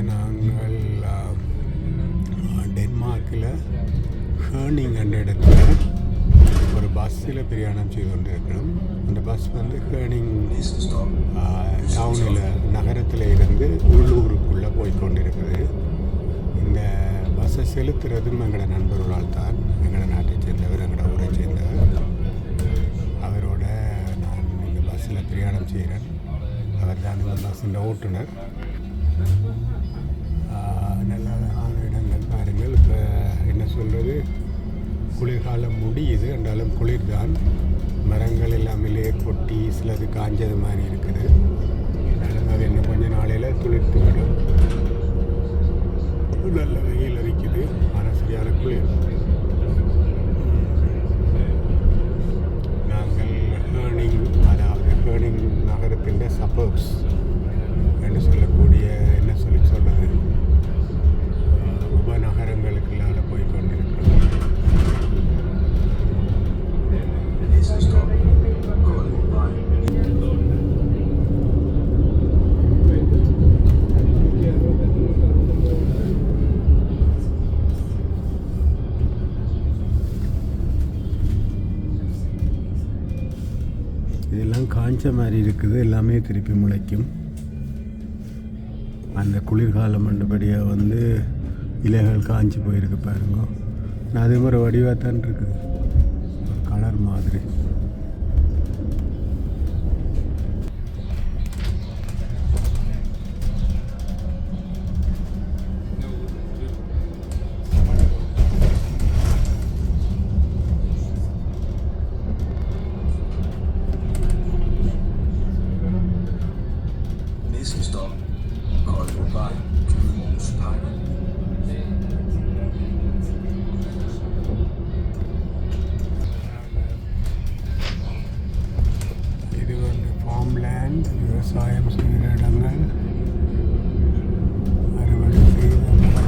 நாங்கள் டென்மார்க்கில் ஹேர்னிங் என்ற இடத்துல ஒரு பஸ்ஸில் பிரயாணம் செய்து கொண்டிருக்கிறோம். அந்த பஸ் வந்து ஹேர்னிங் டவுனில் நகரத்தில் இருந்து உள்ளூருக்குள்ளே போய்கொண்டிருக்குது. இந்த பஸ்ஸை செலுத்துறதும் எங்களோட நண்பர்களால் தான். எங்களோட நாட்டை சேர்ந்தவர், எங்களோட ஊரை சேர்ந்தவர். அவரோட நான் இந்த பஸ்ஸில் பிரயாணம் செய்கிறேன். அவர் தான் இந்த பஸ்ஸின் ஓட்டுநர். நல்ல இடங்கள் பாருங்கள். இப்போ என்ன சொல்கிறது, குளிர்காலம் முடியுது என்றாலும் குளிர் தான். மரங்கள் எல்லாமே கொட்டி சிலது காஞ்சது மாதிரி இருக்குது. அது இன்னும் கொஞ்ச நாளையில் துளிர்த்து விடும். நல்ல வெயில் அடிக்குது, ஆனால் சரியான குளிர். நாங்கள் ஹேர்னிங், அதாவது ஹேர்னிங் நகரத்தின் சபர்ப்ஸ் என்று சொல்லக்கூடிய என்ன சொல்கிறது உபநகரங்களுக்குள்ளால போய்கொண்டிருக்கிறோம். இதெல்லாம் காஞ்ச மாதிரி இருக்குது. எல்லாமே திருப்பி முளைக்கும். அந்த குளிர்காலம் மண்டபடியாக வந்து இலைகள் காஞ்சி போயிருக்கு பாருங்க. அதே மாதிரி வடிவாக தான் இருக்குது, கலர் மாதிரி. இது வந்து ஃபார்ம்லேண்ட், விவசாயம் செய்கிற இடங்கள். அறுவடை செய்த இருக்குது.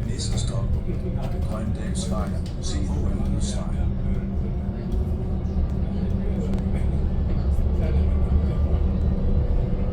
Nächster Stopp, Coindale Square, 7 Style.